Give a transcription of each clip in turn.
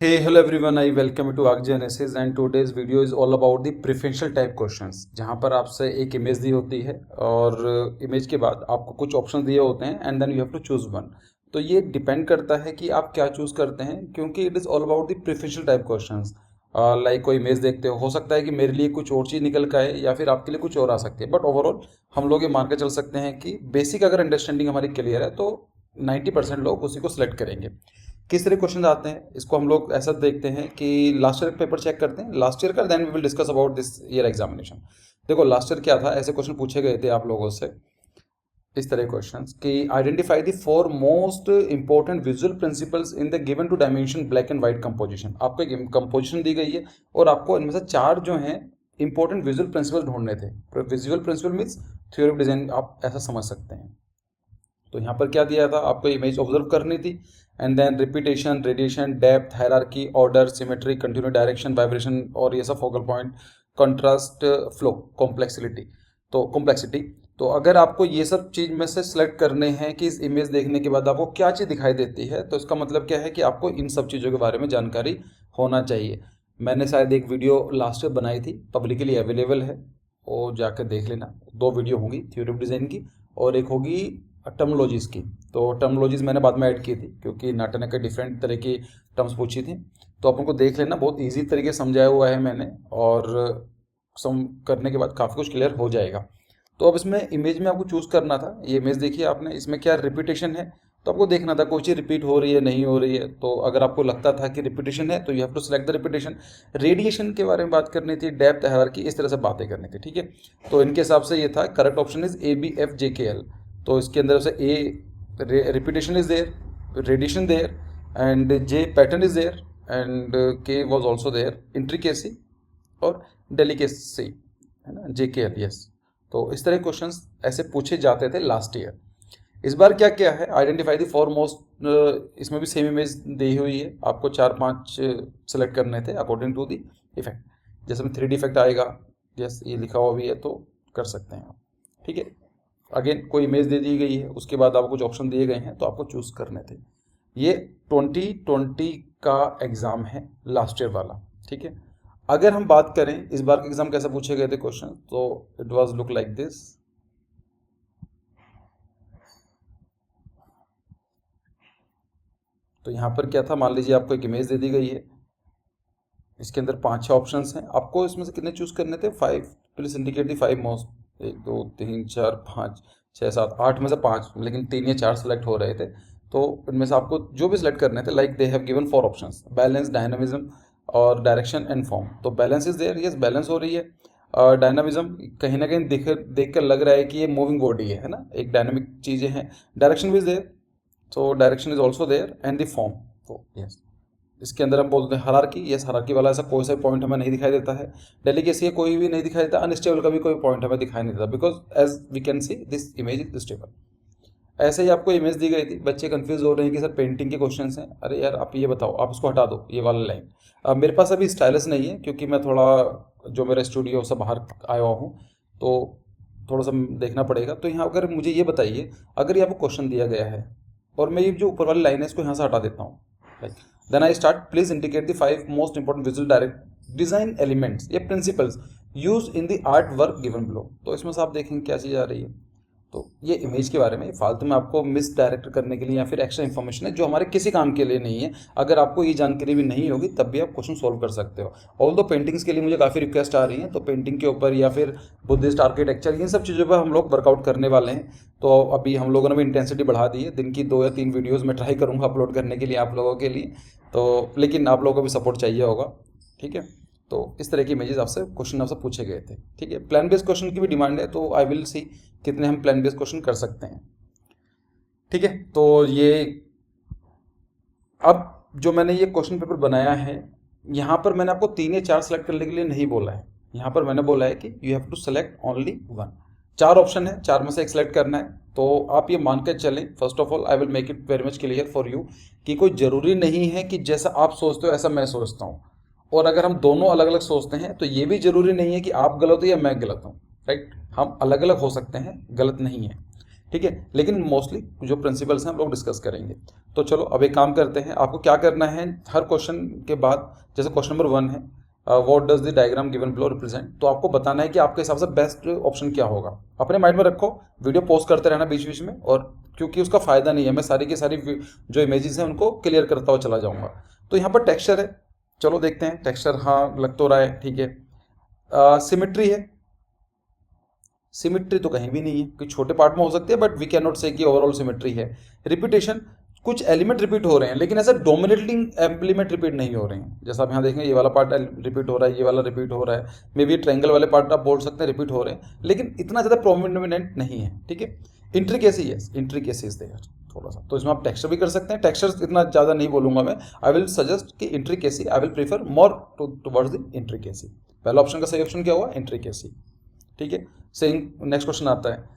Hey, hello everyone. I welcome you to ArcGenesis and today's video is all about the preferential type questions. जहाँ पर आपसे एक image दी होती है और इमेज के बाद आपको कुछ ऑप्शन दिए होते हैं and then you have to choose one. तो ये डिपेंड करता है कि आप क्या चूज करते हैं क्योंकि it is all about the preferential type questions. Like कोई इमेज देखते हो सकता है कि मेरे लिए कुछ और चीज़ निकल के आए या फिर आपके लिए कुछ और आ सकती है, बट ओवरऑल हम लोग ये मान के चल सकते हैं कि बेसिक अगर अंडरस्टैंडिंग हमारी क्लियर है तो 90% लोग उसी को सिलेक्ट करेंगे. किस तरह क्वेश्चन आते हैं इसको हम लोग ऐसा देखते हैं कि लास्ट ईयर पेपर चेक करते हैं, लास्ट ईयर का, then we will discuss about this year examination. देखो लास्ट ईयर क्या था, ऐसे क्वेश्चन पूछे गए थे आप लोगों से इस तरह क्वेश्चंस कि identify the four most important visual principles in the given two dimension black and white composition. आपको एक कंपोजिशन दी गई है और आपको इनमें से चार जो हैं इंपॉर्टेंट विजुअल प्रिंसिपल ढूंढने थे. Visual principle means theory of design, आप ऐसा समझ सकते हैं. तो यहाँ पर क्या दिया था, आपको इमेज ऑब्जर्व करनी थी and then repetition, radiation, depth, hierarchy, order, symmetry, continue direction, vibration और ये सब focal point, contrast, flow, complexity. तो अगर आपको ये सब चीज में से सिलेक्ट करने हैं कि इस इमेज देखने के बाद आपको क्या चीज़ दिखाई देती है, तो इसका मतलब क्या है कि आपको इन सब चीज़ों के बारे में जानकारी होना चाहिए. मैंने शायद एक वीडियो लास्ट ईयर बनाई थी, पब्लिकली अवेलेबल है, वो जाकर देख लेना. दो वीडियो होंगी थ्योरी ऑफ डिज़ाइन की और एक होगी टर्मोलॉजीज़ की. तो टर्मोलॉजीज़ मैंने बाद में ऐड की थी क्योंकि नाटा ने कई डिफरेंट तरह की टर्म्स पूछी थी. तो आप उनको देख लेना, बहुत इजी तरीके से समझाया हुआ है मैंने और सम करने के बाद काफ़ी कुछ क्लियर हो जाएगा. तो अब इसमें इमेज में आपको चूज़ करना था. ये इमेज देखिए आपने, इसमें क्या रिपीटेशन है, तो आपको देखना था कोई चीज़ रिपीट हो रही है नहीं हो रही है. तो अगर आपको लगता था कि रिपीटेशन है तो you have to select the repetition. Radiation के बारे में बात करनी थी, डेप्थ, हायरार्की, इस तरह से बातें करनी थी. ठीक है, तो इनके हिसाब से ये था करेक्ट ऑप्शन इज ABFJKL. तो इसके अंदर से a repetition is there, radiation there and J pattern is there and K was also there, intricacy और डेलिकेसी, है ना, JKL. यस. तो इस तरह क्वेश्चंस ऐसे पूछे जाते थे लास्ट ईयर. इस बार क्या क्या है, आइडेंटिफाई द फोर मोस्ट. इसमें भी सेम इमेज दी हुई है, आपको 4-5 सेलेक्ट करने थे अकॉर्डिंग टू द इफेक्ट. जैसे में 3D इफेक्ट आएगा, यस ये लिखा हुआ भी है तो कर सकते हैं आप. ठीक है, अगेन कोई इमेज दे दी गई है, उसके बाद आपको कुछ ऑप्शन दिए गए हैं तो आपको चूज करने थे. ये 2020 का एग्जाम है, लास्ट ईयर वाला. ठीक है, अगर हम बात करें इस बार के एग्जाम कैसे पूछे गए थे क्वेश्चन, तो it was look like this. तो यहाँ पर क्या था, मान लीजिए आपको एक इमेज दे दी गई है, इसके अंदर 5-6 ऑप्शन हैं, आपको इसमें से कितने चूज करने थे, 5. Please indicate the 5 most. 1 2 3 4 5 6 7 8 में से 5, लेकिन 3 या 4 सेलेक्ट हो रहे थे. तो इनमें से आपको जो भी सिलेक्ट करने थे, like they have given 4 options, balance, dynamism और डायरेक्शन एंड फॉर्म. तो balance is there, yes balance हो रही है. डायनामिज्म कहीं ना कहीं देख कर लग रहा है कि ये मूविंग बॉडी है ना, एक डायनामिक चीज़ें हैं. डायरेक्शन भी is there, so direction is also there and the form. तो यस, इसके अंदर हम बोलते हैं हायरार्की. यस, हायरार्की वाला ऐसा कोई सा पॉइंट हमें नहीं दिखाई देता है. डेलीगेसी कोई भी नहीं दिखाई देता, अनस्टेबल का भी कोई पॉइंट हमें दिखाई नहीं देता, because as we can see this image is stable. ऐसे ही आपको इमेज दी गई थी, बच्चे कंफ्यूज हो रहे हैं कि सर पेंटिंग के क्वेश्चन हैं. अरे यार आप ये बताओ, आप इसको हटा दो ये वाला लाइन. अब मेरे पास अभी स्टाइलस नहीं है क्योंकि मैं थोड़ा, जो मेरा स्टूडियो से बाहर आया हुआ हूँ, तो थोड़ा सा देखना पड़ेगा. तो यहाँ अगर मुझे ये बताइए, अगर ये आपको क्वेश्चन दिया गया है और मैं ये जो ऊपर वाली लाइन है इसको यहाँ से हटा देता हूँ, like then I start, please indicate the 5 most important visual direct design elements या principles use in the art work given below. तो इसमें से आप देखेंगे क्या चीज़ आ रही है. तो ये इमेज के बारे में फालतू में आपको मिस डायरेक्ट करने के लिए या फिर एक्स्ट्रा इन्फॉर्मेशन है जो हमारे किसी काम के लिए नहीं है. अगर आपको ये जानकारी भी नहीं होगी तब भी आप क्वेश्चन सॉल्व कर सकते हो. ऑल दो पेंटिंग्स के लिए मुझे काफ़ी रिक्वेस्ट आ रही हैं, तो पेंटिंग के ऊपर या फिर बुद्धिस्ट आर्किटेक्चर, इन सब चीज़ों पर हम लोग वर्कआउट करने वाले हैं. तो अभी हम लोगों ने भी इंटेंसिटी बढ़ा दी है, दिन की 2 या 3 वीडियोज़ मैं ट्राई करूँगा अपलोड करने के लिए आप लोगों के लिए. तो लेकिन आप लोगों को भी सपोर्ट चाहिए होगा. ठीक है, तो इस तरह की इमेजेस आपसे क्वेश्चन आपसे पूछे गए थे. ठीक है, प्लान बेस्ड क्वेश्चन की भी डिमांड है, तो आई विल सी कितने हम प्लान बेस्ड क्वेश्चन कर सकते हैं. ठीक है, तो ये अब जो मैंने ये क्वेश्चन पेपर बनाया है, यहाँ पर मैंने आपको 3 या 4 सेलेक्ट करने के लिए नहीं बोला है. यहाँ पर मैंने बोला है कि you have to select only 1. 4 option है, 4 में से एक सेलेक्ट करना है. तो आप ये मान कर चलें, first of all I will make it very much clear for you कि कोई ज़रूरी नहीं है कि जैसा आप सोचते हो ऐसा मैं सोचता हूँ. और अगर हम दोनों अलग अलग सोचते हैं तो ये भी जरूरी नहीं है कि आप गलत हो या मैं गलत हूँ. राइट, हम अलग अलग हो सकते हैं, गलत नहीं है. ठीक है, लेकिन मोस्टली जो प्रिंसिपल्स हैं हम लोग डिस्कस करेंगे। तो चलो अब एक काम करते हैं, आपको क्या करना है, हर क्वेश्चन के बाद, जैसे क्वेश्चन नंबर 1 है what does the diagram given below represent, तो आपको बताना है कि आपके हिसाब से बेस्ट ऑप्शन क्या होगा। अपने माइंड में रखो, वीडियो पॉज करते रहना बीच बीच में, और क्योंकि उसका फायदा नहीं है, मैं सारी की सारी जो इमेजेस हैं उनको क्लियर करता हुआ चला जाऊंगा। तो यहाँ पर टेक्सचर है, चलो देखते हैं टेक्सचर, हाँ लग तो रहा है, ठीक है। सिमिट्री है, सिमिट्री तो कहीं भी नहीं है, कुछ छोटे पार्ट में हो सकती है, बट वी कैन नॉट से कि ओवरऑल सिमिट्री है। रिपीटेशन, कुछ एलिमेंट रिपीट हो रहे हैं, लेकिन ऐसा डोमिनेटिंग एलिमेंट रिपीट नहीं हो रहे हैं। जैसा आप यहाँ देखेंगे, ये वाला पार्ट रिपीट हो रहा है, ये वाला रिपीट हो रहा है, मे बी ट्रायंगल वाले पार्ट आप बोल सकते हैं रिपीट हो रहे हैं, लेकिन इतना ज़्यादा प्रोमिनेंट नहीं है, ठीक है। Intricacy, yes intricacy is there थोड़ा सा, तो इसमें आप टेक्सचर भी कर सकते हैं। टेक्सचर इतना ज़्यादा नहीं बोलूंगा मैं, आई विल सजेस्ट कि intricacy, I will prefer more towards the intricacy. पहला ऑप्शन का सही ऑप्शन क्या हुआ, इंट्रिकेसी, ठीक है। सेम नेक्स्ट क्वेश्चन आता है,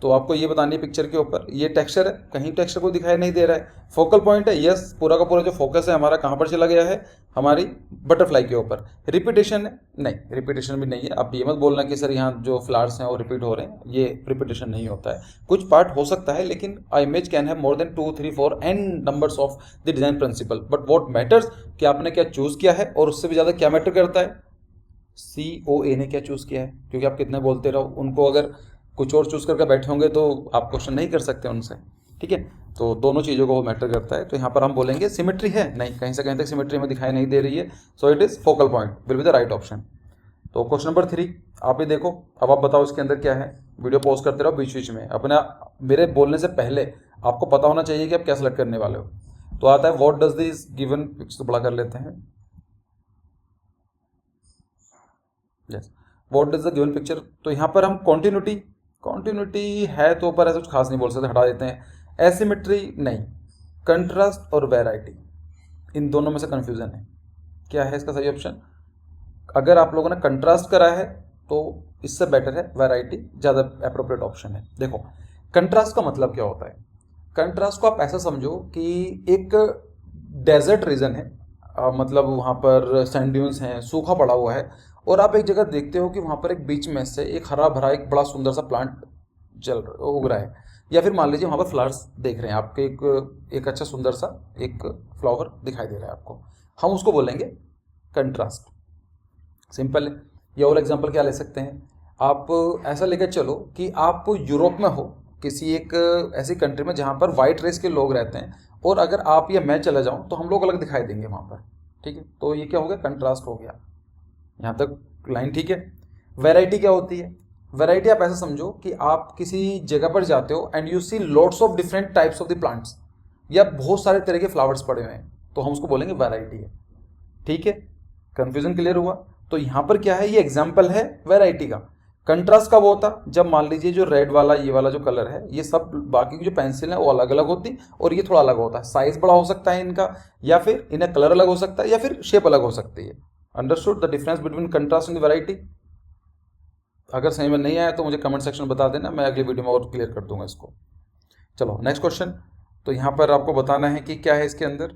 तो आपको ये बतानी है पिक्चर के ऊपर, ये टेक्सचर है, कहीं टेक्सचर को दिखाई नहीं दे रहा है। फोकल पॉइंट है, यस पूरा का पूरा जो फोकस है हमारा कहाँ पर चला गया है, हमारी बटरफ्लाई के ऊपर। रिपीटेशन है, नहीं रिपीटेशन भी नहीं है। आप ये मत बोलना कि सर यहाँ जो फ्लावर्स हैं वो रिपीट हो रहे हैं, ये रिपीटेशन नहीं होता है। कुछ पार्ट हो सकता है, लेकिन I image can have more than 2, 3, 4 and numbers of the design principle, but what matters कि आपने क्या चूज किया है, और उससे भी ज़्यादा क्या मैटर करता है, COA ने क्या चूज किया है। क्योंकि आप कितने बोलते रहो, उनको अगर कुछ और चूज करके बैठे होंगे तो आप क्वेश्चन नहीं कर सकते उनसे, ठीक है। तो दोनों चीज़ों को वो मैटर करता है। तो यहाँ पर हम बोलेंगे सिमेट्री है, नहीं कहीं से कहीं तक सिमेट्री में दिखाई नहीं दे रही है, so it is focal point will be the right option. तो क्वेश्चन नंबर 3 आप ही देखो, अब आप बताओ इसके अंदर क्या है। वीडियो पॉज करते रहो बीच बीच में, अपना मेरे बोलने से पहले आपको पता होना चाहिए कि आप क्या सेलेक्ट करने वाले हो। तो आता है व्हाट डज दिस गिवन, तो बड़ा कर लेते हैं, yes what does the given picture. तो यहाँ पर हम कॉन्टिन्यूटी है तो ऊपर ऐसा कुछ खास नहीं बोल सकते, हटा देते हैं। एसिमेट्री नहीं, कंट्रास्ट और वैरायटी, इन दोनों में से कंफ्यूजन है, क्या है इसका सही ऑप्शन। अगर आप लोगों ने कंट्रास्ट करा है तो इससे बेटर है वैरायटी, ज़्यादा अप्रोप्रिएट ऑप्शन है। देखो कंट्रास्ट का मतलब क्या होता है, कंट्रास्ट को आप ऐसा समझो कि एक डेजर्ट रीजन है, मतलब वहाँ पर सैंड ड्यून्स हैं, सूखा पड़ा हुआ है, और आप एक जगह देखते हो कि वहाँ पर एक बीच में से एक हरा भरा एक बड़ा सुंदर सा प्लांट उग रहा है, या फिर मान लीजिए वहाँ पर फ्लावर्स देख रहे हैं आपके, एक अच्छा सुंदर सा एक फ्लावर दिखाई दे रहा है आपको, हम उसको बोलेंगे कंट्रास्ट। सिंपल है। ये और एग्जांपल क्या ले सकते हैं, आप ऐसा लेकर चलो कि आप यूरोप में हो, किसी एक ऐसी कंट्री में जहाँ पर वाइट रेस के लोग रहते हैं, और अगर आप या मैं चला जाऊँ तो हम लोग अलग दिखाई देंगे वहाँ पर, ठीक है। तो ये क्या हो गया, कंट्रास्ट हो गया। यहाँ तक लाइन ठीक है। वैरायटी क्या होती है, वैरायटी आप ऐसा समझो कि आप किसी जगह पर जाते हो and you see lots of different types of the plants, या बहुत सारे तरह के फ्लावर्स पड़े हुए हैं, तो हम उसको बोलेंगे वैरायटी है, ठीक है। कंफ्यूजन क्लियर हुआ। तो यहाँ पर क्या है, ये एग्जाम्पल है वैरायटी का। कंट्रास्ट कब होता, जब मान लीजिए जो रेड वाला ये वाला जो कलर है, ये सब बाकी की जो पेंसिल है वो अलग अलग होती, और ये थोड़ा अलग होता है, साइज बड़ा हो सकता है इनका, या फिर इन्हें कलर अलग हो सकता है, या फिर शेप अलग हो सकती है। Understood the difference between contrast and variety. अगर समझ में नहीं आया तो मुझे कमेंट सेक्शन में बता देना, मैं अगली वीडियो में और क्लियर कर दूंगा इसको। चलो नेक्स्ट क्वेश्चन। तो यहाँ पर आपको बताना है कि क्या है इसके अंदर,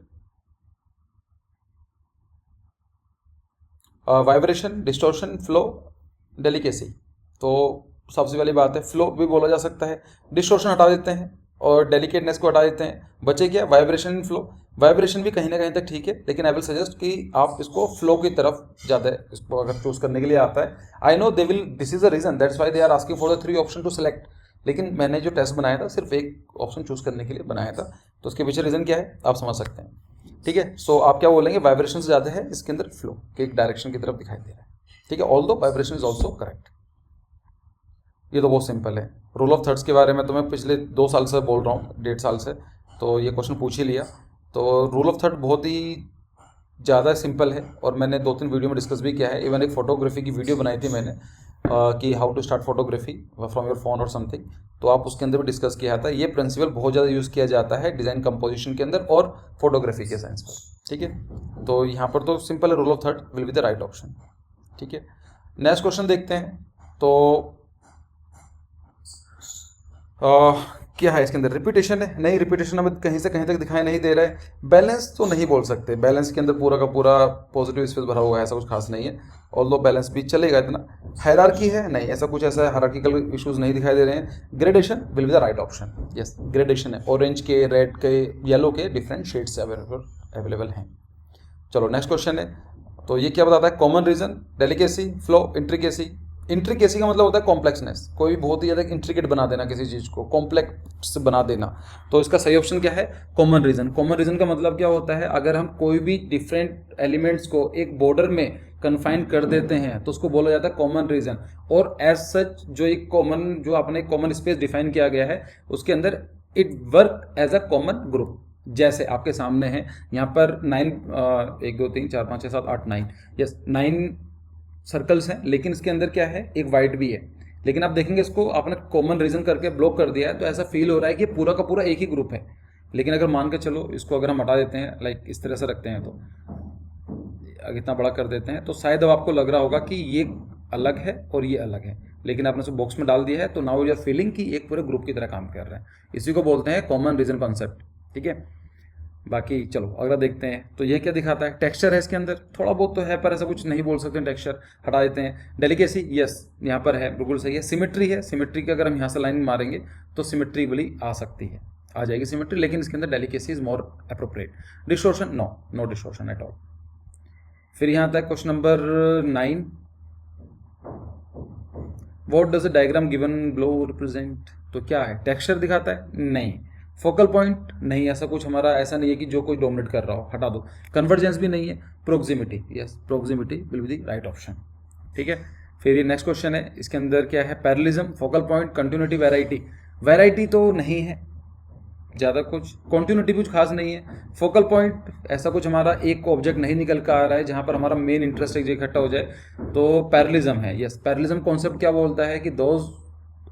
वाइब्रेशन, डिस्टॉर्शन, फ्लो, डेलिकेसी। तो सबसे पहली बात है, फ्लो भी बोला जा सकता है, डिस्टॉर्शन हटा देते हैं और डेलिकेटनेस को हटा देते हैं, बचे क्या, वाइब्रेशन, फ्लो। वाइब्रेशन भी कहीं ना कहीं तक ठीक है, लेकिन आई विल सजेस्ट कि आप इसको फ्लो की तरफ ज़्यादा इसको अगर चूज करने के लिए आता है। I know they will, this is the reason, that's why they are asking for the 3 option to select, लेकिन मैंने जो टेस्ट बनाया था सिर्फ एक ऑप्शन चूज करने के लिए बनाया था, तो उसके पीछे रीजन क्या है आप समझ सकते हैं, ठीक है। सो आप क्या बोलेंगे, वाइब्रेशन से ज़्यादा है इसके अंदर फ्लो के एक डायरेक्शन की तरफ दिखाई दे रहा है, ठीक है। Although vibration is also correct. ये तो बहुत सिंपल है। रूल ऑफ थर्ड्स के बारे में तो मैं पिछले 2 साल से बोल रहा हूँ, 1.5 साल से, तो ये क्वेश्चन पूछ ही लिया। तो रूल ऑफ थर्ड बहुत ही ज़्यादा सिंपल है, और मैंने 2-3 वीडियो में डिस्कस भी किया है। इवन एक फोटोग्राफी की वीडियो बनाई थी मैंने कि how to start photography from your phone और समथिंग, तो आप उसके अंदर भी डिस्कस किया था। ये प्रिंसिपल बहुत ज़्यादा यूज़ किया जाता है डिज़ाइन कंपोजिशन के अंदर और फोटोग्राफी के साइंस पर, ठीक है। तो यहाँ पर तो सिंपल है, rule of third will be the right option, ठीक है। नेक्स्ट क्वेश्चन देखते हैं। तो क्या है इसके अंदर, रिपीटेशन है, नहीं रिपीटेशन हमें कहीं से कहीं तक दिखाई नहीं दे रहा है। बैलेंस तो नहीं बोल सकते, बैलेंस के अंदर पूरा का पूरा पॉजिटिव स्पेस भरा हुआ है, ऐसा कुछ खास नहीं है, ऑल्दो बैलेंस भी चलेगा इतना। हायरार्की है, नहीं ऐसा कुछ ऐसा हायरार्किकल इश्यूज नहीं दिखाई दे रहे हैं। Gradation will be the right option, yes gradation है, ऑरेंज के, रेड के, येलो के डिफरेंट शेड्स अवेलेबल हैं। चलो नेक्स्ट क्वेश्चन है, तो ये क्या बताता है, common region, delicacy, flow, intricacy. Intricacy का मतलब होता है कॉम्प्लेक्सनेस, कोई भी बहुत ही ज़्यादा इंट्रिकेट बना देना, किसी चीज़ को कॉम्प्लेक्स बना देना। तो इसका सही ऑप्शन क्या है, कॉमन रीजन। कॉमन रीजन का मतलब क्या होता है, अगर हम कोई भी डिफरेंट एलिमेंट्स को एक बॉर्डर में कन्फाइन कर देते हैं तो उसको बोला जाता है कॉमन रीजन। और एज सच जो एक कॉमन, जो आपने कॉमन स्पेस डिफाइन किया गया है उसके अंदर it work as a common group. जैसे आपके सामने है यहाँ पर 9 1 2 3 4 5 6 7 8 9 यस 9 सर्कल्स हैं, लेकिन इसके अंदर क्या है, एक वाइट भी है। लेकिन आप देखेंगे इसको आपने कॉमन रीजन करके ब्लॉक कर दिया है, तो ऐसा फील हो रहा है कि पूरा का पूरा एक ही ग्रुप है। लेकिन अगर मान के चलो इसको अगर हम हटा देते हैं, लाइक इस तरह से रखते हैं, तो इतना बड़ा कर देते हैं, तो शायद अब आपको लग रहा होगा कि ये अलग है और ये अलग है, लेकिन आपने उसको बॉक्स में डाल दिया है, तो नाउ यू आर फीलिंग कि एक पूरे ग्रुप की तरह काम कर रहे हैं। इसी को बोलते हैं कॉमन रीजन कॉन्सेप्ट, ठीक है। बाकी चलो अगला देखते हैं, तो ये क्या दिखाता है, टेक्सचर है इसके अंदर, थोड़ा बहुत तो है पर ऐसा कुछ नहीं बोल सकते, टेक्सचर हटा देते हैं। डेलिकेसी यस यहाँ पर है, बिल्कुल सही है। सिमेट्री है, सिमेट्री की अगर हम यहाँ से लाइन मारेंगे तो सिमेट्री वाली आ सकती है, आ जाएगी सिमेट्री, लेकिन इसके अंदर delicacy is more appropriate. Distortion no distortion at all. फिर यहाँ आता है question number 9, what does the diagram given below represent. तो क्या है, टेक्सचर दिखाता है, नहीं। फोकल पॉइंट नहीं, ऐसा कुछ हमारा ऐसा नहीं है कि जो कोई डोमिनेट कर रहा हो, हटा दो। कन्वर्जेंस भी नहीं है। Proximity yes, proximity will be the right option, ठीक है। फिर ये नेक्स्ट क्वेश्चन है, इसके अंदर क्या है, parallelism, focal point, continuity, variety. Variety तो नहीं है ज़्यादा कुछ, कॉन्टिन्यूटी कुछ खास नहीं है। फोकल पॉइंट ऐसा कुछ हमारा एक को ऑब्जेक्ट नहीं निकल कर आ रहा है जहाँ पर हमारा मेन इंटरेस्ट एक इकट्ठा हो जाए, तो पैरेललिज्म है। यस, पैरेललिज्म कॉन्सेप्ट क्या बोलता है कि those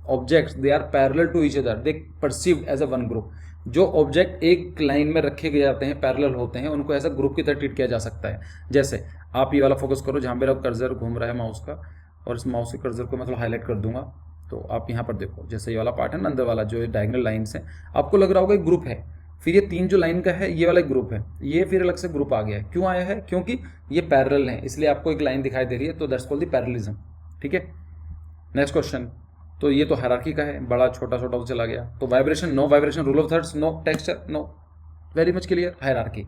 objects they are parallel to each other, they perceived as a one group. जो ऑब्जेक्ट एक लाइन में रखे गए जाते हैं, पैरेलल होते हैं, उनको ऐसा ग्रुप की तरह ट्रीट किया जा सकता है। जैसे आप ये वाला फोकस करो जहाँ मेरा कर्सर घूम रहा है माउस का, और इस माउस के कर्सर को मैं थोड़ा हाईलाइट कर दूंगा, तो आप यहाँ पर देखो, जैसे ये वाला पार्ट है ना, अंदर वाला जो डायगोनल लाइन्स है, आपको लग रहा होगा एक ग्रुप है। फिर ये 3 जो लाइन का है, ये वाला ग्रुप है, ये फिर अलग से ग्रुप आ गया है। क्यों आया है, क्योंकि ये पैरेलल है, इसलिए आपको एक लाइन दिखाई दे रही है, तो दैट्स कॉल्ड द पैरेललिज्म, ठीक है। नेक्स्ट क्वेश्चन, तो ये तो हायरार्की का है, बड़ा छोटा छोटा तो चला गया। तो vibration no, vibration rule of thirds no, texture no, very much clear, hierarchy,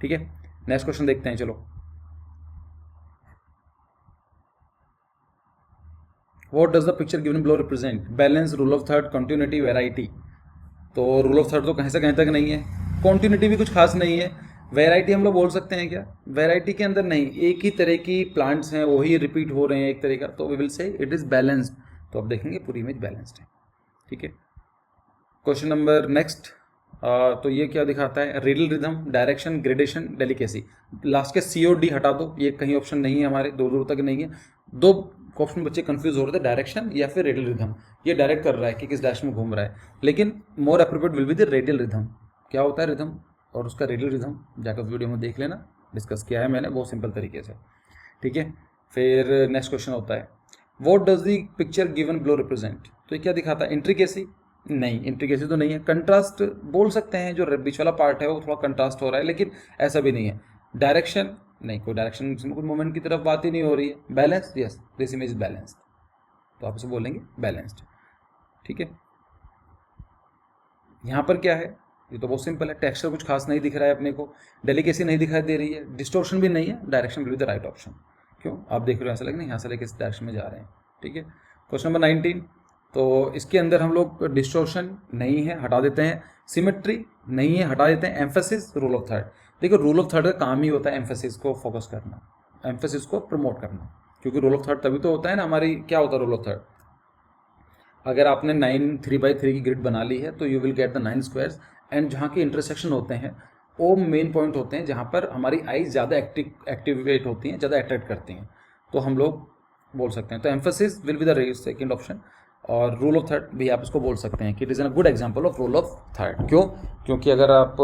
ठीक है। नेक्स्ट क्वेश्चन देखते हैं, चलो। What does the picture given below represent, balance, rule of third, continuity, variety. तो रूल ऑफ थर्ड तो कहीं से कहीं तक नहीं है, कॉन्टिन्यूटी भी कुछ खास नहीं है। वैरायटी हम लोग बोल सकते हैं क्या, वैरायटी के अंदर नहीं, एक ही तरह की प्लांट्स हैं, वही रिपीट हो रहे हैं एक तरह का, तो we will say it is balanced. तो आप देखेंगे पूरी इमेज बैलेंस्ड है, ठीक है। क्वेश्चन नंबर नेक्स्ट, तो ये क्या दिखाता है, radial rhythm, direction, gradation, delicacy. Last के सी और डी हटा दो, ये कहीं ऑप्शन नहीं है हमारे, दूर दूर तक नहीं है। 2 ऑप्शन बच्चे कंफ्यूज हो रहे थे, डायरेक्शन या फिर रेडियल रिदम। ये डायरेक्ट कर रहा है कि किस डायरेक्शन में घूम रहा है, लेकिन more appropriate will be the radial rhythm. क्या होता है रिदम और उसका रेडियल रिदम, जाकर वीडियो में देख लेना, डिस्कस किया है मैंने बहुत सिंपल तरीके से, ठीक है। फिर नेक्स्ट क्वेश्चन होता है, what does the picture given below represent. तो ये क्या दिखाता है, इंट्रिकेसी नहीं, इंट्रिकेसी तो नहीं है। कंट्रास्ट बोल सकते हैं, जो बीच वाला पार्ट है वो थोड़ा कंट्रास्ट हो रहा है, लेकिन ऐसा भी नहीं है। डायरेक्शन नहीं, कोई डायरेक्शन इसमें कुछ मूवमेंट की तरफ बात ही नहीं हो रही है। Balance yes, this image is balanced, तो आप इसे बोलेंगे बैलेंस्ड, ठीक है। यहाँ पर क्या है, ये तो बहुत सिंपल है, टेक्सचर कुछ खास नहीं दिख रहा है अपने को, डेलिकेसी नहीं दिखाई दे रही है, डिस्टोर्शन भी नहीं है, direction will be the right option. क्यों, आप देख रहे हो ऐसा लगे ना यहाँ से लेके इस डायरेक्शन में जा रहे हैं, ठीक है। क्वेश्चन नंबर 19, तो इसके अंदर हम लोग डिस्टोर्शन नहीं है, हटा देते हैं। सिमेट्री नहीं है, हटा देते हैं। Emphasis, rule of third. देखो रूल ऑफ थर्ड का काम ही होता है एम्फेसिस को फोकस करना, एम्फेसिस को प्रमोट करना, क्योंकि रूल ऑफ थर्ड तभी तो होता है ना हमारी। क्या होता है रूल ऑफ थर्ड, अगर आपने 9 3x3 की ग्रिड बना ली है तो you will get the 9 squares, and जहाँ के इंटरसेक्शन होते हैं वो मेन पॉइंट होते हैं जहाँ पर हमारी आईज ज़्यादा एक्टिवेट होती हैं, ज़्यादा अट्रैक्ट करती हैं, तो हम लोग बोल सकते हैं। तो emphasis will be the second option, और रूल ऑफ थर्ड भी आप इसको बोल सकते हैं कि it is an good example of rule of third. क्यों, क्योंकि अगर आप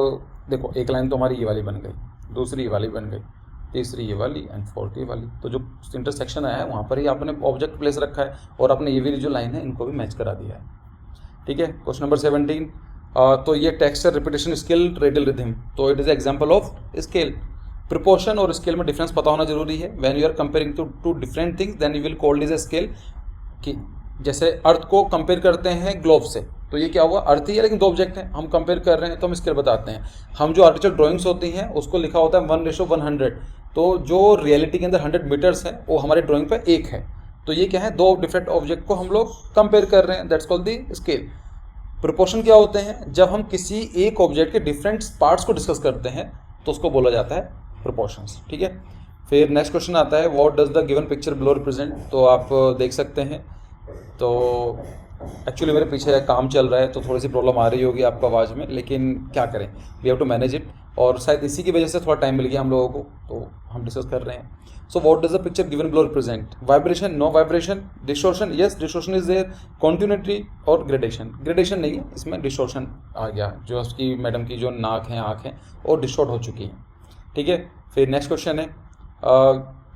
देखो एक लाइन तो हमारी ये वाली बन गई, दूसरी ये वाली बन गई, तीसरी ये वाली एंड फोर्थ ये वाली, तो जो इंटरसेक्शन आया है वहाँ पर ही आपने ऑब्जेक्ट प्लेस रखा है और आपने ये वाली जो लाइन है इनको भी मैच करा दिया है। ठीक है। क्वेश्चन नंबर 17, तो ये texture, repetition, scale, radial rhythm, तो it is example of scale. Proportion और स्केल में डिफरेंस पता होना जरूरी है। When you are comparing two different things then you will called is a scale. कि जैसे अर्थ को कंपेयर करते हैं ग्लोब से, तो ये क्या हुआ, अर्थ ही है लेकिन दो ऑब्जेक्ट हैं, हम कंपेयर कर रहे हैं तो हम स्केल बताते हैं। हम जो आर्टिफिशियल ड्राइंग्स होती हैं उसको लिखा होता है 1:100, तो जो रियलिटी के अंदर 100 मीटर्स है वो हमारे ड्राइंग पे 1 है। तो ये क्या है, दो डिफरेंट ऑब्जेक्ट को हम लोग कंपेयर कर रहे हैं, that's called the scale. Proportion क्या होते हैं, जब हम किसी एक ऑब्जेक्ट के डिफरेंट पार्ट्स को डिस्कस करते हैं तो उसको बोला जाता है प्रोपोर्शंस, ठीक है। फिर नेक्स्ट क्वेश्चन आता है, what does the given picture below represent, तो आप देख सकते हैं। तो एक्चुअली मेरे पीछे काम चल रहा है तो थोड़ी सी प्रॉब्लम आ रही होगी आपको आवाज़ में, लेकिन क्या करें, we have to manage it, और शायद इसी की वजह से थोड़ा टाइम मिल गया हम लोगों को, तो हम डिस्कस कर रहे हैं। So what does the picture given below represent, vibration, no vibration, distortion, yes distortion is there, continuity और ग्रेडेशन, ग्रेडेशन नहीं है इसमें, डिस्टॉर्शन आ गया, जो उसकी मैडम की जो नाक है, आँख है, और डिस्टॉर्ट हो चुकी है, ठीक है। फिर नेक्स्ट क्वेश्चन है,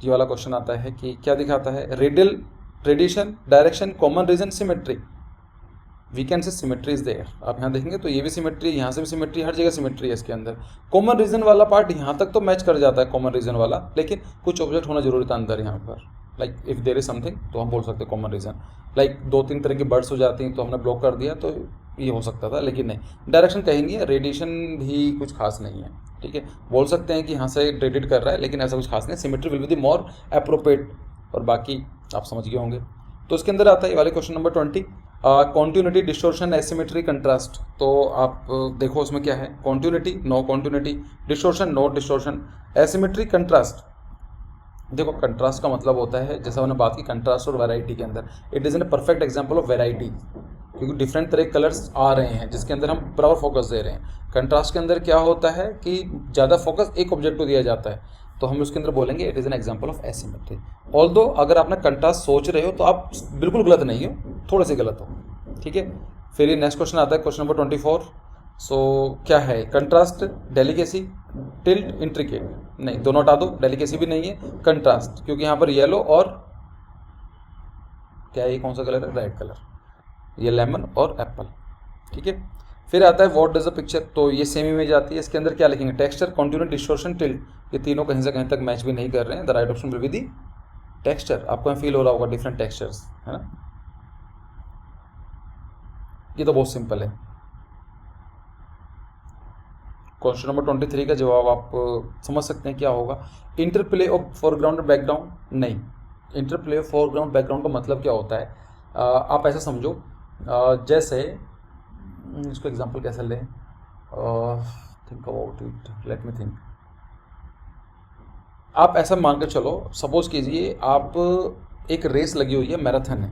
ये वाला क्वेश्चन आता है कि क्या दिखाता है, radial, radiation, direction, common region, symmetry, we can say symmetry is there. आप यहाँ देखेंगे तो ये भी सिमेट्री, यहाँ से भी सिमेट्री, हर जगह सिमेट्री है इसके अंदर। कॉमन रीजन वाला पार्ट यहाँ तक तो मैच कर जाता है कॉमन रीजन वाला, लेकिन कुछ ऑब्जेक्ट होना जरूरी था अंदर यहाँ पर, like if there is something तो हम बोल सकते हैं कॉमन रीजन। लाइक 2-3 तरह की बर्ड्स हो जाती हैं तो हमने ब्लॉक कर दिया, तो ये हो सकता था, लेकिन नहीं। डायरेक्शन कहेंगे, रेडिएशन भी कुछ खास नहीं है, ठीक है। बोल सकते हैं कि यहाँ से रेडिएट कर रहा है, लेकिन ऐसा कुछ खास नहीं। Symmetry will be the more appropriate, और बाकी आप समझ गए होंगे। तो इसके अंदर आता है ये वाले question number 20, continuity, distortion, asymmetry, contrast. तो आप देखो उसमें क्या है, continuity, no continuity, distortion, no distortion, asymmetry, contrast. देखो कंट्रास्ट का मतलब होता है, जैसा हमने बात की कंट्रास्ट और वैरायटी के अंदर, it is an perfect example of variety, क्योंकि डिफरेंट तरह के कलर्स आ रहे हैं जिसके अंदर हम बराबर फोकस दे रहे हैं। कंट्रास्ट के अंदर क्या होता है कि ज़्यादा फोकस एक ऑब्जेक्ट को दिया जाता है, तो हम उसके अंदर बोलेंगे it is an example of asymmetry. Although अगर आपने कंट्रास्ट सोच रहे हो तो आप बिल्कुल गलत नहीं हो, थोड़े से गलत हो, ठीक है। फिर ये नेक्स्ट क्वेश्चन आता है, क्वेश्चन नंबर 24। सो क्या है, कंट्रास्ट, डेलिकेसी, टिल्ट, इंट्रिकेट, नहीं दोनों हटा दो, डेलिकेसी भी नहीं है, कंट्रास्ट, क्योंकि यहाँ पर येलो और क्या है, ये कौन सा कलर है, रेड कलर, ये लेमन और एप्पल, ठीक है। फिर आता है व्हाट डज द पिक्चर, तो ये सेम इमेज आती है, इसके अंदर क्या लिखेंगे, टेक्सचर, कॉन्टिन्यूटी, डिस्टॉर्शन, टिल्ट, ये तीनों कहीं से कहीं तक मैच भी नहीं कर रहे हैं। The right option will be the texture. आपको फील हो रहा होगा डिफरेंट टेक्सचर्स, है ना, ये तो बहुत सिंपल है। क्वेश्चन नंबर 23 का जवाब आप समझ सकते हैं क्या होगा, इंटरप्ले ऑफ फोरग्राउंड और बैकग्राउंड, नहीं। इंटरप्ले ऑफ फोरग्राउंड बैकग्राउंड का मतलब क्या होता है, आप ऐसा समझो, जैसे इसको एग्जांपल कैसे लें, think about it, let me think. आप ऐसा मान के चलो, सपोज कीजिए आप एक रेस लगी हुई है, मैराथन है,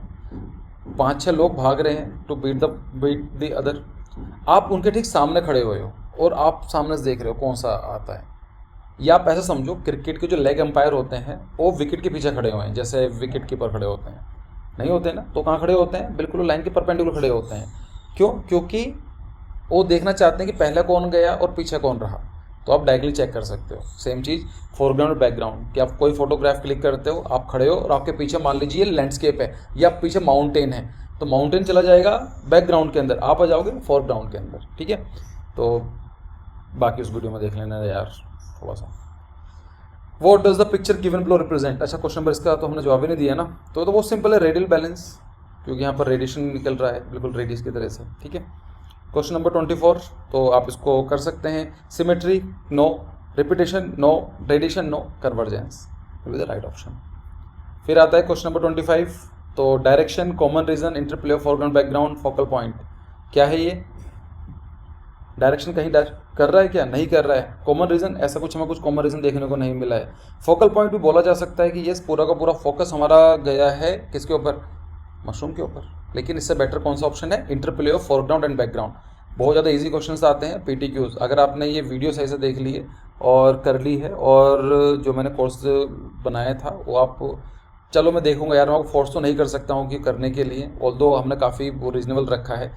5-6 लोग भाग रहे हैं टू बीट द अदर, आप उनके ठीक सामने खड़े हुए हो और आप सामने से देख रहे हो कौन सा आता है। या आप ऐसा समझो, क्रिकेट के जो लेग एम्पायर होते हैं वो विकेट के पीछे खड़े हुए हैं, जैसे विकेट कीपर खड़े होते हैं, नहीं होते ना, तो कहाँ खड़े होते हैं, बिल्कुल लाइन के परपेंडिकुलर खड़े होते हैं। क्यों, क्योंकि वो देखना चाहते हैं कि पहले कौन गया और पीछे कौन रहा, तो आप डायरेक्टली चेक कर सकते हो। सेम चीज़ फोरग्राउंड और बैकग्राउंड, कि आप कोई फोटोग्राफ क्लिक करते हो, आप खड़े हो और आपके पीछे मान लीजिए लैंडस्केप है या पीछे माउंटेन है, तो माउंटेन चला जाएगा बैकग्राउंड के अंदर, आप आ जाओगे फोरग्राउंड के अंदर, ठीक है। तो बाकी उस वीडियो में देख लेना यार थोड़ा सा। What does the picture given below represent, अच्छा क्वेश्चन नंबर इसका तो हमने जवाब ही नहीं दिया ना, तो बहुत सिंपल है, रेडियल बैलेंस, क्योंकि यहाँ पर रेडिएशन निकल रहा है बिल्कुल रेडियस की तरह से, ठीक है। क्वेश्चन नंबर 24, तो आप इसको कर सकते हैं, symmetry no, repetition no, radiation no, convergence will be the right option. फिर आता है क्वेश्चन नंबर 25, तो direction, common region, interplay of foreground background, focal point, क्या है ये, डायरेक्शन कहीं कर रहा है क्या, नहीं कर रहा है, कॉमन रीजन, ऐसा कुछ हमें कुछ कॉमन रीजन देखने को नहीं मिला है। फोकल पॉइंट भी बोला जा सकता है कि यस पूरा का पूरा फोकस हमारा गया है किसके ऊपर, मशरूम के ऊपर, लेकिन इससे बेटर कौन सा ऑप्शन है, interplay of foreground and background. बहुत ज़्यादा इजी क्वेश्चंस आते हैं, PTQs, अगर आपने ये वीडियो सही से देख ली है और कर ली है, और जो मैंने कोर्स बनाया था वो आप, चलो मैं देखूंगा यार, मैं आपको फोर्स तो नहीं कर सकता हूँ कि करने के लिए, ऑल्दो हमने काफ़ी रीजनेबल रखा है,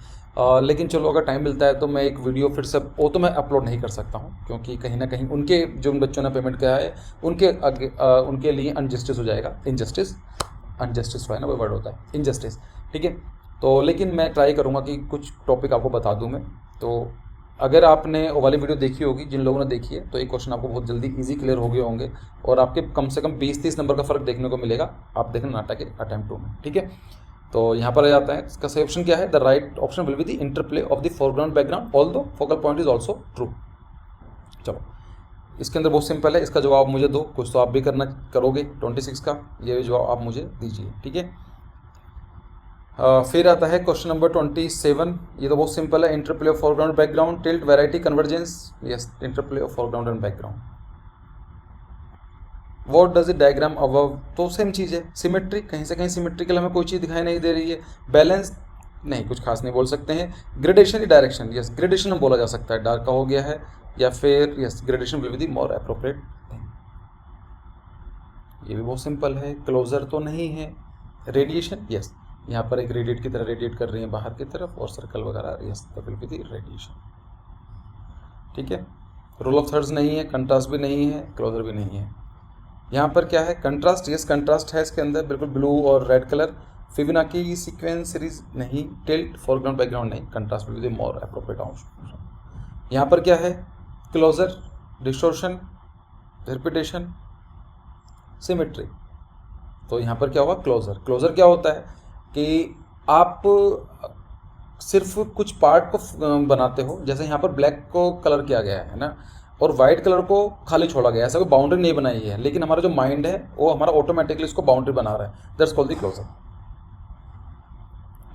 लेकिन चलो अगर टाइम मिलता है तो मैं एक वीडियो फिर से, वो तो मैं अपलोड नहीं कर सकता हूँ, क्योंकि कहीं ना कहीं उनके जो बच्चों ने पेमेंट किया है उनके लिए अनजस्टिस हो जाएगा, इनजस्टिस, अनजस्टिस है ना, वो वर्ड होता है इनजस्टिस, ठीक है। तो लेकिन मैं ट्राई करूँगा कि कुछ टॉपिक आपको बता दूँ मैं। तो अगर आपने वो वाली वीडियो देखी होगी, जिन लोगों ने देखी है, तो ये क्वेश्चन आपको बहुत जल्दी इजी क्लियर हो गए होंगे और आपके कम से कम 20-30 नंबर का फर्क देखने को मिलेगा। आप देखना नाटक के अटेम्प्ट 2 में, ठीक है। तो यहाँ पर आ जाता है, इसका सही ऑप्शन क्या है? The right option will be the interplay of the foreground background although focal point is also true. चलो, इसके अंदर बहुत सिंपल है, इसका जवाब मुझे दो, कुछ तो आप भी करोगे 26 का, ये जवाब आप मुझे दीजिए, ठीक है। फिर आता है क्वेश्चन नंबर 27, ये तो बहुत सिंपल है, interplay of foreground background tilt variety convergence. Yes, interplay of foreground and background. What does the diagram above, तो सेम चीज़ है, सिमेट्री, कहीं से कहीं सिमेट्रिकल हमें कोई चीज़ दिखाई नहीं दे रही है। बैलेंस नहीं, कुछ खास नहीं बोल सकते हैं। ग्रेडेशन या डायरेक्शन, यस ग्रेडेशन हम बोला जा सकता है, डार्क का हो गया है, या फिर yes gradation will be the more appropriate thing. ये भी बहुत सिंपल है। क्लोजर तो नहीं है। रेडिएशन, यस यहाँ पर एक रेडिएट की तरह रेडिएट कर रही है बाहर की तरफ, और सर्कल वगैरह, yes that will be the radiation, ठीक है। रूल ऑफ थर्ड्स नहीं है, कंट्रास्ट भी नहीं है, क्लोजर भी नहीं है। यहाँ पर क्या है? कंट्रास्ट, यस कंट्रास्ट है इसके अंदर, बिल्कुल ब्लू और red colour. Fibonacci sequence series नहीं। टिल्ट फोरग्राउंड बैकग्राउंड नहीं, contrast will be the more appropriate option. यहाँ पर क्या है? Closure, distortion, repetition, symmetry. तो यहाँ पर क्या होगा? क्लोजर। क्लोजर क्या होता है कि आप सिर्फ कुछ पार्ट को बनाते हो, जैसे यहाँ पर ब्लैक को कलर किया गया है ना, और वाइट कलर को खाली छोड़ा गया है, ऐसा कोई बाउंड्री नहीं बनाई है, लेकिन हमारा जो माइंड है वो हमारा ऑटोमेटिकली इसको बाउंड्री बना रहा है, दैट्स कॉल्ड द क्लोजर,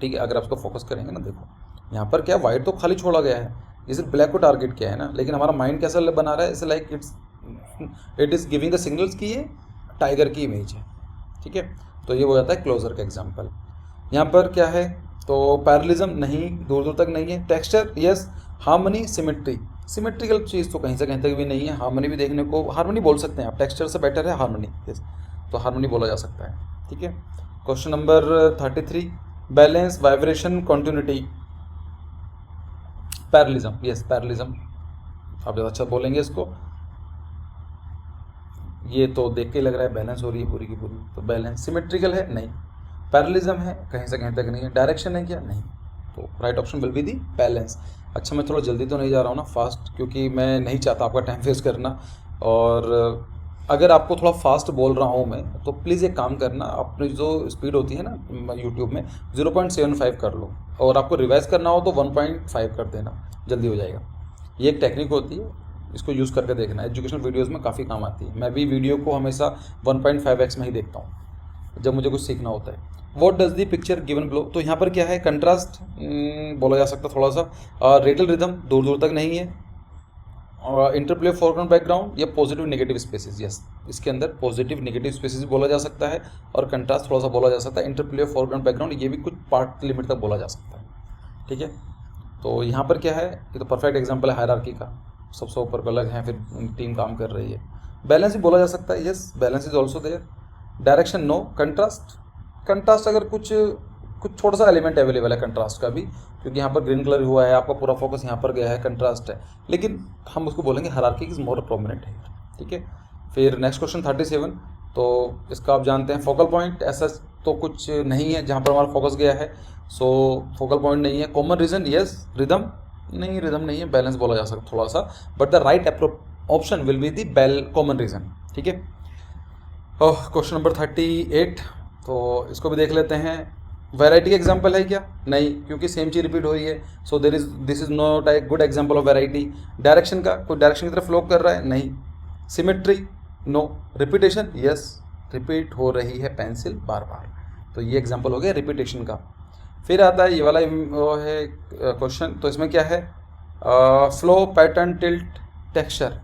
ठीक है। अगर आप इसको फोकस करेंगे ना, देखो यहाँ पर क्या, वाइट तो खाली छोड़ा गया है, ये सिर्फ ब्लैक को टारगेट किया है ना, लेकिन हमारा माइंड कैसा बना रहा है, it's like it is giving the signals कि ये टाइगर की इमेज है, ठीक है। तो ये हो जाता है क्लोजर का एग्जाम्पल। यहाँ पर क्या है? तो पैरेललिज्म नहीं, दूर दूर तक नहीं है। Texture, yes. Harmony, symmetry, symmetrical चीज़ तो कहीं से कहीं तक भी नहीं है। हार्मनी भी देखने को, हार्मनी बोल सकते हैं आप, टेक्सचर से बेटर है हार्मनी, यस, तो हार्मनी बोला जा सकता है, ठीक है। Question number 33, balance, vibration, continuity, parallelism, yes parallelism, आप ज़्यादा अच्छा बोलेंगे इसको। ये तो देख के लग रहा है बैलेंस हो रही है पूरी की पूरी, तो बैलेंस। सिमेट्रिकल है नहीं, पैरेललिज्म है कहीं से कहीं तक नहीं है। डायरेक्शन है क्या? नहीं, तो right option will be the balance. अच्छा, मैं थोड़ा जल्दी तो नहीं जा रहा हूँ ना, फास्ट, क्योंकि मैं नहीं चाहता आपका टाइम वेस्ट करना, और अगर आपको थोड़ा फास्ट बोल रहा हूँ मैं, तो प्लीज़ एक काम करना, अपनी जो स्पीड होती है ना यूट्यूब में 0.75 कर लो, और आपको रिवाइज करना हो तो 1.5 कर देना, जल्दी हो जाएगा। ये एक टेक्निक होती है, इसको यूज़ करके देखना, एजुकेशनल वीडियोस में काफ़ी काम आती है। मैं भी वीडियो को हमेशा 1.5x में ही देखता हूँ जब मुझे कुछ सीखना होता है। What does the picture given below, तो यहाँ पर क्या है? कंट्रास्ट बोला जा सकता थोड़ा सा। रेटल रिदम, दूर दूर तक नहीं है। और इंटरप्ले फोरग्राउंड बैकग्राउंड, या पॉजिटिव नेगेटिव स्पेसिस, यस इसके अंदर पॉजिटिव नेगेटिव स्पेसिस बोला जा सकता है, और कंट्रास्ट थोड़ा सा बोला जा सकता है। इंटरप्ले फोरग्राउंड बैकग्राउंड, ये भी कुछ पार्ट लिमिट तक बोला जा सकता है, ठीक है। तो यहाँ पर क्या है? ये तो परफेक्ट एग्जाम्पल है हायरार्की का, सबसे ऊपर अलग है, फिर टीम काम कर रही है। बैलेंस भी बोला जा सकता है, yes balance is also there. Direction no. Contrast, contrast अगर कुछ छोटा सा एलिमेंट अवेलेबल है कंट्रास्ट का भी, क्योंकि यहाँ पर ग्रीन कलर हुआ है, आपका पूरा फोकस यहाँ पर गया है, कंट्रास्ट है, लेकिन हम उसको बोलेंगे हायरार्की इज मोर प्रोमिनेंट है, ठीक है। फिर नेक्स्ट क्वेश्चन 37, तो इसका आप जानते हैं फोकल पॉइंट, ऐसा तो कुछ नहीं है जहाँ पर हमारा फोकस गया है, सो फोकल पॉइंट नहीं है। Common region, yes. रिदम नहीं, रिदम नहीं है, बैलेंस बोला जा सकता थोड़ा सा, but the right option will be the common region, ठीक है। क्वेश्चन नंबर 38, तो इसको भी देख लेते हैं। वैरायटी का एग्जाम्पल है क्या? नहीं, क्योंकि सेम चीज रिपीट हो रही है, so this is not a good example of variety. Direction का, कोई डायरेक्शन की तरफ फ्लो कर रहा है? नहीं। Symmetry, no. Repetition, yes repeat हो रही है पेंसिल बार बार, तो ये एग्जाम्पल हो गया रिपीटेशन का। फिर आता है ये वाला है क्वेश्चन, तो इसमें क्या है? फ्लो, पैटर्न, टिल्ट, टेक्सचर,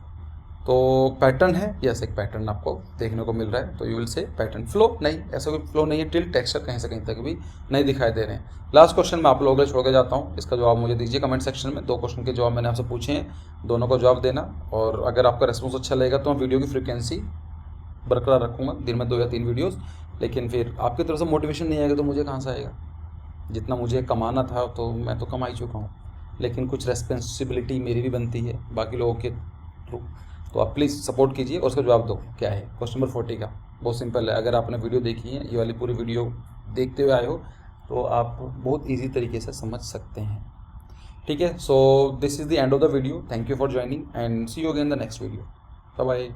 तो पैटर्न है, यस एक पैटर्न आपको देखने को मिल रहा है, तो you will say pattern. Flow नहीं, ऐसा कोई फ्लो नहीं है। टिल्ट, टेक्सचर कहीं से कहीं तक भी नहीं दिखाई दे रहे हैं। लास्ट क्वेश्चन मैं आप लोगों के लिए छोड़ के जाता हूँ, इसका जवाब मुझे दीजिए कमेंट सेक्शन में। 2 क्वेश्चन के जवाब मैंने आपसे पूछे हैं, दोनों का जवाब देना, और अगर आपका रेस्पॉन्स अच्छा लगेगा तो मैं वीडियो की फ्रिक्वेंसी बरकरार रखूँगा, दिन में 2 या 3 वीडियोज़, लेकिन फिर आपकी तरफ से मोटिवेशन नहीं आएगा तो मुझे कहाँ से आएगा? जितना मुझे कमाना था तो मैं तो कमा ही चुका हूँ, लेकिन कुछ रेस्पॉन्सिबिलिटी मेरी भी बनती है बाकी लोगों के थ्रू, तो आप प्लीज़ सपोर्ट कीजिए और उसका जवाब दो। क्या है क्वेश्चन नंबर 40 का? बहुत सिंपल है, अगर आपने वीडियो देखी है, ये वाली पूरी वीडियो देखते हुए आए हो तो आप बहुत ईजी तरीके से समझ सकते हैं। ठीक है, so this is the end of the video. Thank you for joining and see you again the next video. Bye bye.